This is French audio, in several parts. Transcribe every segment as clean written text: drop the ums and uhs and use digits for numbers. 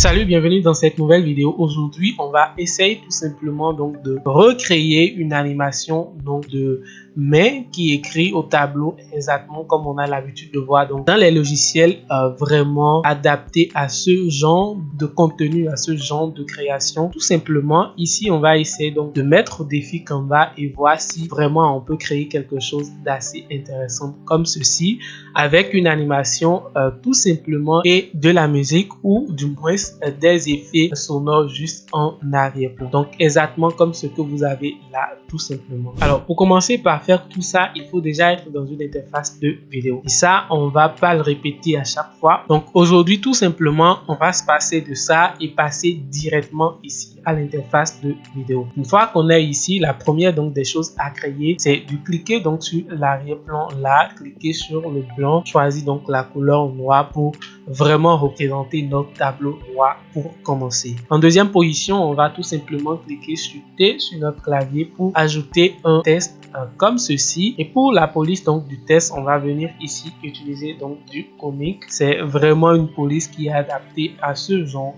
Salut, bienvenue dans cette nouvelle vidéo. Aujourd'hui, on va essayer tout simplement donc de recréer une animation donc de main qui écrit au tableau exactement comme on a l'habitude de voir donc dans les logiciels vraiment adaptés à ce genre de contenu, à ce genre de création. Tout simplement, ici, on va essayer donc de mettre au défi Canva et voir si vraiment on peut créer quelque chose d'assez intéressant comme ceci avec une animation tout simplement et de la musique ou du moins des effets sonores juste en arrière-plan. Donc exactement comme ce que vous avez là tout simplement. Alors pour commencer par faire tout ça, il faut déjà être dans une interface de vidéo. Et ça, on va pas le répéter à chaque fois. Donc aujourd'hui tout simplement, on va se passer de ça et passer directement ici à l'interface de vidéo. Une fois qu'on est ici, la première donc des choses à créer, c'est de cliquer donc sur l'arrière-plan là, cliquer sur le blanc, choisir donc la couleur noire pour vraiment représenter notre tableau noir pour commencer. En deuxième position, on va tout simplement cliquer sur T sur notre clavier pour ajouter un test comme ceci. Et pour la police donc du test, on va venir ici utiliser donc du comic. C'est vraiment une police qui est adaptée à ce genre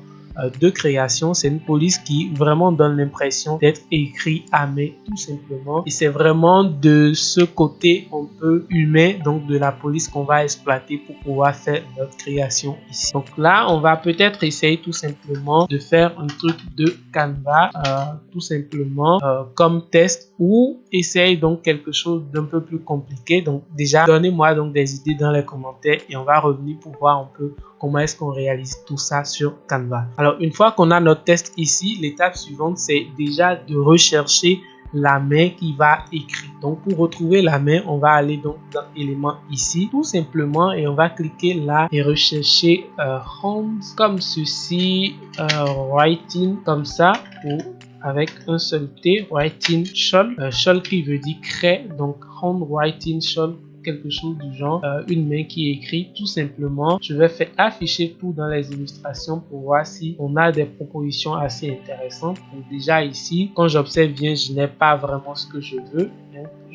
de création. C'est une police qui vraiment donne l'impression d'être écrit à main tout simplement, et c'est vraiment de ce côté un peu humain donc de la police qu'on va exploiter pour pouvoir faire notre création ici. Donc là on va peut-être essayer tout simplement de faire un truc de Canva tout simplement comme test, ou essayer donc quelque chose d'un peu plus compliqué. Donc déjà donnez-moi donc des idées dans les commentaires et on va revenir pour voir un peu comment est-ce qu'on réalise tout ça sur Canva. Alors une fois qu'on a notre test ici, l'étape suivante c'est déjà de rechercher la main qui va écrire. Donc pour retrouver la main, on va aller donc dans élément ici tout simplement et on va cliquer là et rechercher hands comme ceci, writing comme ça, ou avec un seul T, writing shawl, shawl qui veut dire craie, donc handwriting shawl, quelque chose du genre, une main qui écrit tout simplement. Je vais faire afficher tout dans les illustrations pour voir si on a des propositions assez intéressantes. Donc déjà ici, quand j'observe bien, je n'ai pas vraiment ce que je veux.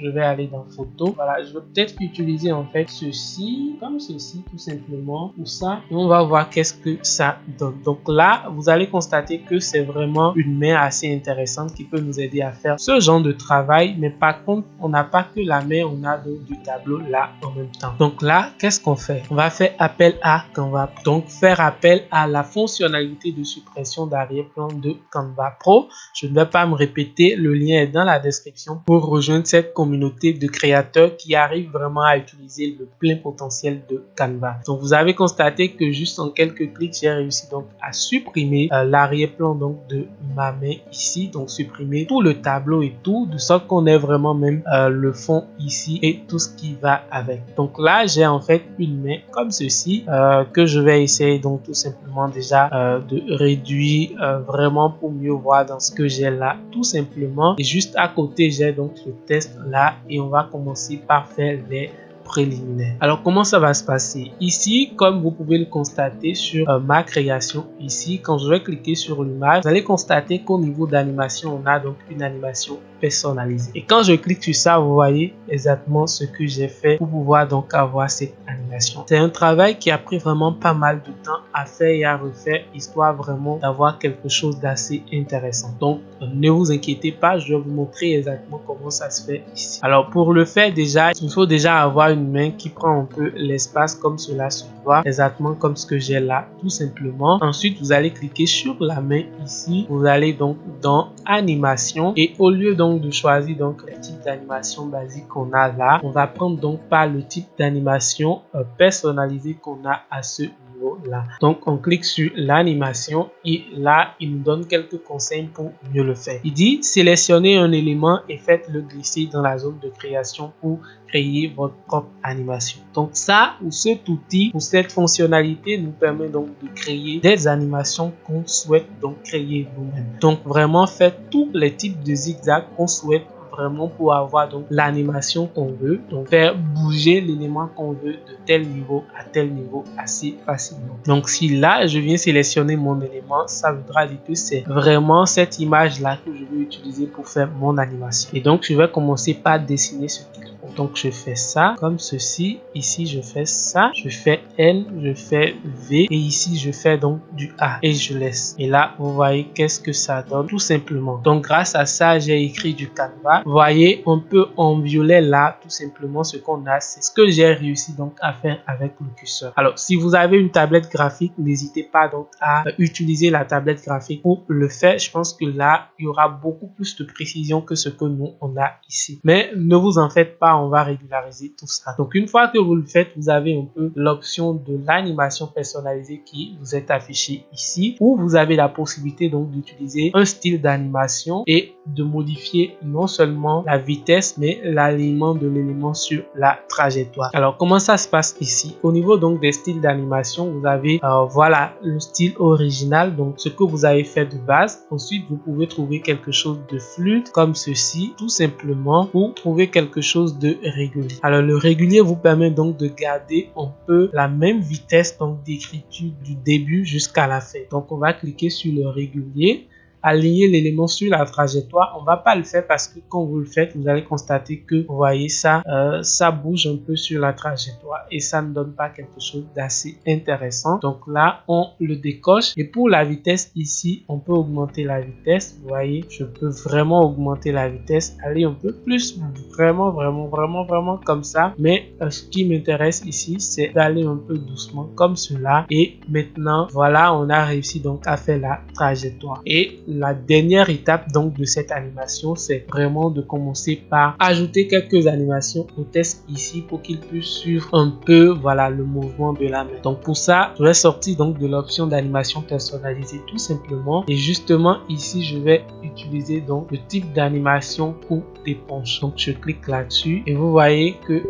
Je vais aller dans photo. Voilà, je vais peut-être utiliser en fait ceci, comme ceci tout simplement, ou ça. Et on va voir qu'est-ce que ça donne. Donc là, vous allez constater que c'est vraiment une main assez intéressante qui peut nous aider à faire ce genre de travail. Mais par contre, on n'a pas que la main, on a donc du tableau là en même temps. Donc là, qu'est-ce qu'on fait? On va faire appel à Canva. Donc faire appel à la fonctionnalité de suppression d'arrière-plan de Canva Pro. Je ne vais pas me répéter, le lien est dans la description pour rejoindre cette communauté de créateurs qui arrivent vraiment à utiliser le plein potentiel de Canva. Donc vous avez constaté que juste en quelques clics, j'ai réussi donc à supprimer l'arrière-plan donc de ma main ici. Donc supprimer tout le tableau et tout, de sorte qu'on ait vraiment même le fond ici et tout ce qui va avec. Donc là, j'ai en fait une main comme ceci que je vais essayer donc tout simplement déjà de réduire vraiment pour mieux voir dans ce que j'ai là tout simplement. Et juste à côté, j'ai donc le test là et on va commencer par faire les préliminaires. Alors comment ça va se passer? Ici, comme vous pouvez le constater sur ma création ici, quand je vais cliquer sur l'image, vous allez constater qu'au niveau d'animation, on a donc une animation personnalisée. Et quand je clique sur ça, vous voyez exactement ce que j'ai fait pour pouvoir donc avoir cette animation. C'est un travail qui a pris vraiment pas mal de temps à faire et à refaire, histoire vraiment d'avoir quelque chose d'assez intéressant. Donc ne vous inquiétez pas, je vais vous montrer exactement comment ça se fait ici. Alors pour le faire déjà, il faut déjà avoir une main qui prend un peu l'espace comme cela se voit, exactement comme ce que j'ai là tout simplement. Ensuite vous allez cliquer sur la main ici, vous allez donc dans animation et au lieu donc de choisir donc le type d'animation basique qu'on a là, on va prendre donc par le type d'animation personnalisé qu'on a à ce niveau là. Donc on clique sur l'animation et là il nous donne quelques conseils pour mieux le faire. Il dit sélectionnez un élément et faites-le glisser dans la zone de création pour créer votre propre animation. Donc ça ou cet outil ou cette fonctionnalité nous permet donc de créer des animations qu'on souhaite donc créer nous-mêmes. Donc vraiment faites tous les types de zigzags qu'on souhaite vraiment pour avoir donc l'animation qu'on veut, donc faire bouger l'élément qu'on veut de tel niveau à tel niveau assez facilement. Donc si là je viens sélectionner mon élément, ça voudra dire que c'est vraiment cette image là que je veux utiliser pour faire mon animation. Et donc je vais commencer par dessiner ce qu'il faut. Donc je fais ça comme ceci, ici je fais ça, je fais L, je fais V et ici je fais donc du A et je laisse. Et là vous voyez qu'est-ce que ça donne tout simplement. Donc grâce à ça j'ai écrit du Canva. Vous voyez un peu en violet là tout simplement ce qu'on a, c'est ce que j'ai réussi donc à faire avec le curseur. Alors si vous avez une tablette graphique, n'hésitez pas donc à utiliser la tablette graphique pour le faire. Je pense que là il y aura beaucoup plus de précision que ce que nous on a ici. Mais ne vous en faites pas, on va régulariser tout ça. Donc une fois que vous le faites, vous avez un peu l'option de l'animation personnalisée qui vous est affichée ici, où vous avez la possibilité donc d'utiliser un style d'animation et de modifier non seulement la vitesse mais l'alignement de l'élément sur la trajectoire. Alors comment ça se passe ici? Au niveau donc des styles d'animation, vous avez voilà le style original, donc ce que vous avez fait de base. Ensuite vous pouvez trouver quelque chose de fluide comme ceci tout simplement, ou trouver quelque chose de régulier. Alors le régulier vous permet donc de garder un peu la même vitesse donc d'écriture du début jusqu'à la fin. Donc on va cliquer sur le régulier, aligner l'élément sur la trajectoire. On va pas le faire parce que quand vous le faites, vous allez constater que vous voyez ça, ça bouge un peu sur la trajectoire et ça ne donne pas quelque chose d'assez intéressant. Donc là, on le décoche. Et pour la vitesse ici, on peut augmenter la vitesse. Vous voyez, je peux vraiment augmenter la vitesse, aller un peu plus, vraiment comme ça. Mais ce qui m'intéresse ici, c'est d'aller un peu doucement comme cela. Et maintenant, voilà, on a réussi donc à faire la trajectoire. Et la dernière étape donc de cette animation, c'est vraiment de commencer par ajouter quelques animations au test ici pour qu'il puisse suivre un peu voilà le mouvement de la main. Donc pour ça, je vais sortir donc de l'option d'animation personnalisée tout simplement, et justement ici je vais utiliser donc le type d'animation pour d'éponge. Donc je clique là-dessus et vous voyez que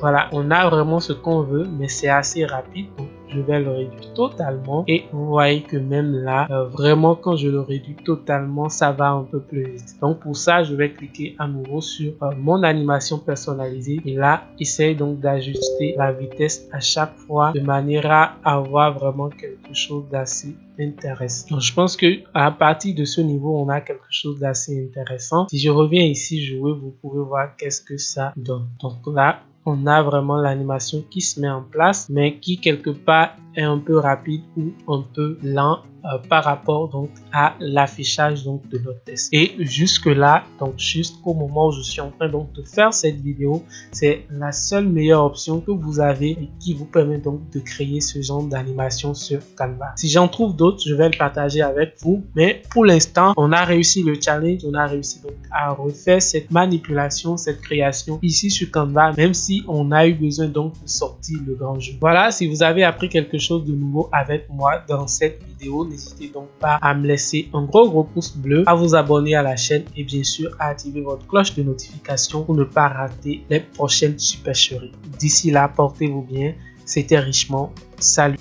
voilà, on a vraiment ce qu'on veut, mais c'est assez rapide. Donc je vais le réduire totalement et vous voyez que même là vraiment quand je le réduis totalement, ça va un peu plus vite. Donc pour ça, je vais cliquer à nouveau sur mon animation personnalisée et là essaye donc d'ajuster la vitesse à chaque fois de manière à avoir vraiment quelque chose d'assez intéressant. Donc je pense que à partir de ce niveau, on a quelque chose d'assez intéressant. Si je reviens ici jouer, vous pouvez voir qu'est-ce que ça donne. Donc là, on a vraiment l'animation qui se met en place, mais qui quelque part est un peu rapide ou un peu lent par rapport donc à l'affichage donc de notre test. Et jusque là, donc jusqu'au moment où je suis en train donc de faire cette vidéo, c'est la seule meilleure option que vous avez et qui vous permet donc de créer ce genre d'animation sur Canva. Si j'en trouve d'autres, je vais le partager avec vous, mais pour l'instant, on a réussi le challenge, on a réussi donc à refaire cette manipulation, cette création ici sur Canva, même si on a eu besoin donc de sortir le grand jeu. Voilà, si vous avez appris quelque chose de nouveau avec moi dans cette vidéo, n'hésitez donc pas à me laisser un gros pouce bleu, à vous abonner à la chaîne et bien sûr à activer votre cloche de notification pour ne pas rater les prochaines supercheries. D'ici là, portez-vous bien. C'était Richemont. Salut.